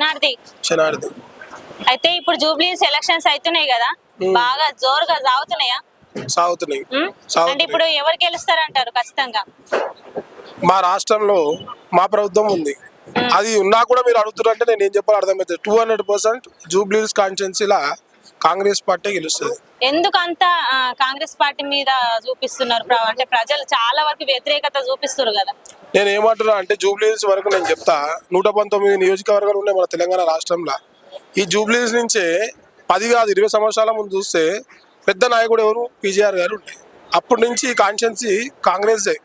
శనార్థి. అయితే ఇప్పుడు జూబ్లీస్ ఎలక్షన్స్ అవుతున్నాయి కదా, బాగా జోరుగా సాగుతున్నాయి. అంటే ఇప్పుడు ఎవరు గెలుస్తారంటారు? ఖచ్చితంగా మా రాష్ట్రంలో మా ప్రభుత్వం ఉంది. అది ఉన్నా కూడా మీరు అడుగుతున్నారంటే నేను ఏం చెప్పాలో అర్థమైతే 200% జూబ్లీస్ కాన్స్టిట్యున్సీలా కాంగ్రెస్ పార్టీ గెలుస్తుంది. ఎందుకంత కాంగ్రెస్ పార్టీ మీద చూపిస్తున్నారు? అంటే ప్రజలు చాలా వరకు వ్యతిరేకత చూపిస్తున్నారు కదా. నేను ఏమంటున్నా అంటే జూబ్లీస్ వరకు నేను చెప్తా, 119 నియోజకవర్గాలు ఉన్నాయి మన తెలంగాణ రాష్ట్రంలో. ఈ జూబ్లీస్ నుంచే 10 కాదు 20 సంవత్సరాల ముందు చూస్తే పెద్ద నాయకుడు ఎవరు? పీజీఆర్ గారు ఉండే. అప్పటి నుంచి ఈ కాన్స్టిట్యున్సీ కాంగ్రెసే.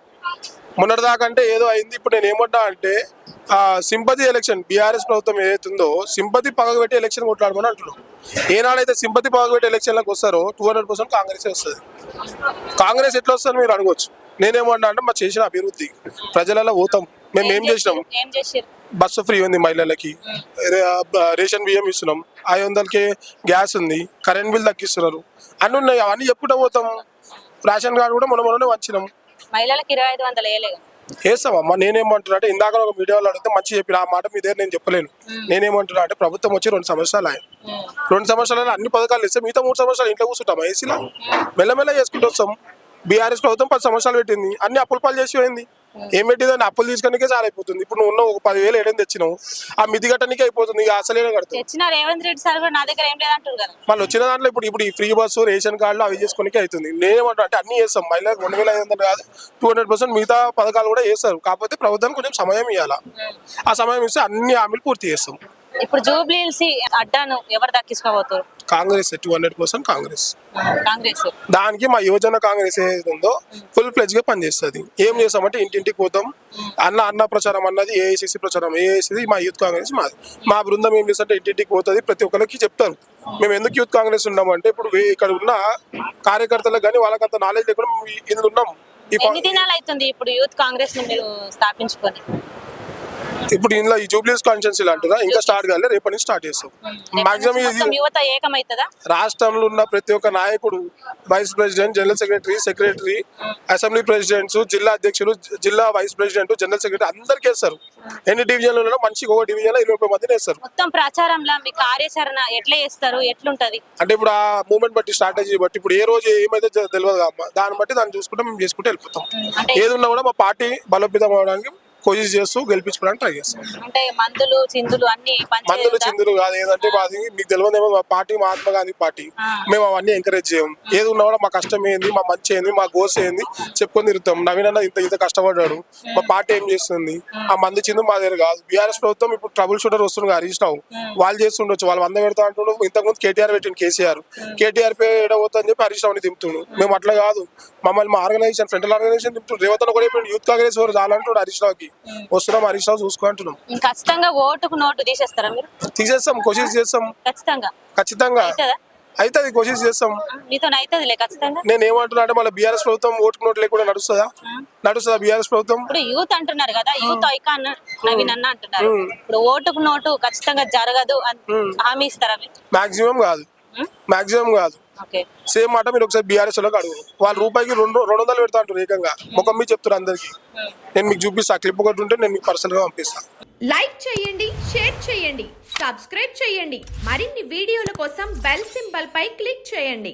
మొన్నటిదాకా అంటే ఏదో అయింది. ఇప్పుడు నేను ఏమంటా అంటే సింపతి ఎలక్షన్ బీఆర్ఎస్ ప్రభుత్వం ఏదైతుందో సింపతి పగబెట్టి ఎలక్షన్ కొట్లాడమని అంటున్నాం. ఏనాడైతే సింపతి పగబెట్టి ఎలక్షన్లకు వస్తారో 200% కాంగ్రెసే వస్తుంది. కాంగ్రెస్ ఎట్లా వస్తుంది మీరు అడగవచ్చు. నేనేమంటా అంటే మా చేసిన అభివృద్ధి ప్రజలలో పోతాం. మేము ఏం చేసినాం? బస్సు ఫ్రీ ఉంది మహిళలకి, రేషన్ బియ్యం ఇస్తున్నాం, 500కే గ్యాస్ ఉంది, కరెంట్ బిల్ తగ్గిస్తున్నారు, అన్నీ ఉన్నాయి. అవన్నీ చెప్పుకుంటూ పోతాం. రేషన్ కార్డు కూడా మొన్ననే వచ్చినాం. మహిళలకు 2500 వేస్తామమ్మా. నేనేమంటున్నా అంటే ఇందాక ఒక మీడియాలో అడిగితే మంచి చెప్పిన ఆ మాట మీ దగ్గర నేను చెప్పలేను. నేనేమంటున్నా అంటే ప్రభుత్వం వచ్చి 2 సంవత్సరాలు ఆయన 2 సంవత్సరాలు అన్ని పథకాలు ఇస్తే మిగతా 3 సంవత్సరాలు ఇంట్లో కూర్చుంటాం ఏసీలో మెల్లమెల్ల చేసుకుంటూ వస్తాం. బీఆర్ఎస్ ప్రభుత్వం 10 సంవత్సరాలు పెట్టింది, అన్ని అప్పుల పాలు చేసి పోయింది. ఏం పెట్టిందని అప్పులు తీసుకునికే చాలా అయిపోతుంది. ఇప్పుడు నువ్వు ఉన్న ఒక 10,000 ఏడని తెచ్చినావు, ఆ మిది గట్టనికే అయిపోతుంది. ఇక అసలే కడతావు. మళ్ళీ వచ్చిన దాంట్లో ఇప్పుడు ఈ ఫ్రీ బస్సు రేషన్ కార్డులు అవి చేసుకోనికే అవుతుంది. నేనేమంటా అంటే అన్ని చేస్తాం. మహిళలకు 2,500 కాదు 200% మిగతా పథకాలు కూడా చేస్తారు. కాకపోతే ప్రభుత్వానికి కొంచెం సమయం ఇవ్వాలా. ఆ సమయం ఇస్తే అన్ని హామీలు పూర్తి చేస్తాం. ఇప్పుడు జూబ్లీస్ అడ్డాను ఎవరు దక్కించుకోబోతారు? కాంగ్రెస్ 200% కాంగ్రెస్. దానికి మా యువజన కాంగ్రెస్ ఏదైతే ఉందో ఫుల్ ఫ్లెడ్జ్ గా పనిచేస్తుంది. ఏం చేస్తామంటే ఇంటింటికి పోతాం. అన్న ప్రచారం అన్నది ఏఐసిసి ప్రచారం. ఏఐసిసి మా యూత్ కాంగ్రెస్ మాది. మా బృందం ఏం చేస్తుంటే ఇంటింటికి పోతుంది. ప్రతి ఒక్కరికి చెప్తారు మేము ఎందుకు యూత్ కాంగ్రెస్ ఉన్నామంటే ఇప్పుడు ఇక్కడ ఉన్న కార్యకర్తలకు కానీ వాళ్ళకంత నాలెడ్జ్ లేకుండా ఇందులో ఉన్నాం. ఎన్ని దినాలు అవుతుంది ఇప్పుడు యూత్ కాంగ్రెస్ ని మీరు స్థాపించుకొని? ఇప్పుడు ఇందులో ఈ జూబ్లీస్ కాన్స్టిట్యున్సీ అంటున్నా ఇంకా స్టార్ట్ కాలే, రేపటి నుంచి స్టార్ట్ చేస్తాం. మాక్సిమం యువత ఏకమైతదా? రాష్ట్రంలో ఉన్న ప్రతి ఒక్క నాయకుడు, vice president, general secretary, assembly presidents, జిల్లా అధ్యక్షులు, జిల్లా వైస్ ప్రెసిడెంట్, జనరల్ సెక్రటరీ అందరికి వేస్తారు. ఎన్ని డివిజన్లు మంచిగా ఒక డివిజన్ 20 మందిని వేస్తారు. మొత్తం ప్రచారంలో మీ కార్యాచరణ ఎట్లా చేస్తారు? ఎట్లుంటది అంటే ఇప్పుడు ఆ మూమెంట్ బట్టి స్ట్రాటజీ బట్టి ఇప్పుడు ఏ రోజు ఏమైతే తెలియదు అమ్మ, దాన్ని బట్టి దాన్ని చూసుకుంటే మేము చేసుకుంటే వెళ్ళిపోతాం. ఏది ఉన్నా కూడా మా పార్టీ బలోపేతం అవడానికి కోషిష్ చేస్తూ గెలిపించుకోవడానికి ట్రై చేస్తాం. అంటే మందులు చిందులు కాదు. ఏదంటే మాది మీకు తెలియదేమో, మా పార్టీ మహాత్మా గాంధీ పార్టీ. మేము అవన్నీ ఎంకరేజ్ చేయం. ఏది ఉన్నా కూడా మా కష్టం ఏంది, మా మంచి ఏంది, మా గోస్ ఏంది చెప్పుకొని తిరుగుతాం. నవీన్ అన్న ఇంత కష్టపడ్డాడు, మా పార్టీ ఏం చేస్తుంది, ఆ మంది చిందు మా దగ్గర కాదు. బీఆర్ఎస్ ప్రభుత్వం ఇప్పుడు ట్రబుల్ షూటర్ వస్తుంది హరీష్ రావు, వాళ్ళు చేస్తుండొచ్చు. వాళ్ళు 100 పెడతా అంటుండ్రు. ఇంతకుముందు కేటీఆర్ పెట్టిండు, కేటీఆర్ పే ఎడబోతా అని చెప్పి హరీష్ రావుని దింపుతుండు. మేము అట్లా కాదు. మమ్మల్ని మా ఆర్గనైజేషన్ ఫ్రంటల్ ఆర్గనైజేషన్ దింపుతుండ్రు. రేవంత్ కూడా ఇప్పుడు యూత్ కాంగ్రెస్ వారు చాలంటాడు హరీష్ రావుకి. వస్తున్నాం, హరీష్ రావు చూసుకుంటున్నాం. ఖచ్చితంగా ఓటుకు నోటు తీసేస్తారా మీరు? తీసేస్తాం, కోషిష్ చేస్తాం. ఖచ్చితంగా అవుతుంది, కోషిష్ చేస్తాం. నేను ఏమంటున్నా అంటే మళ్ళీ బీఆర్ఎస్ ప్రభుత్వం ఓటుకు నోటు లేకుండా నడుస్తుందా? బీఆర్ఎస్ ప్రభుత్వం ఇప్పుడు యూత్ అంటున్నారు కదా, యూత్ ఐకాన్ నవీన్ అన్న అంటున్నారు. ఇప్పుడు ఓటుకు నోటు ఖచ్చితంగా జరగదు అని హామీ ఇస్తారా? మాక్సిమం కాదు. సేమ్ మాట మీరు ఒకసారి బీఆర్ఎస్ వాళ్ళకి అడుగు. వాళ్ళు రూపాయికి 200 పెడతా అంటారు ఏకంగా. ముఖం మీద చెప్తారు అందరికి. నేను మీకు చూపిస్తా, క్లిప్ ఒకటి ఉంటే నేను మీకు పర్సనల్ గా పంపిస్తా. లైక్ చేయండి, షేర్ చేయండి, సబ్స్క్రైబ్ చేయండి. మరిన్ని వీడియోల కోసం బెల్ సింబల్ పై క్లిక్ చేయండి.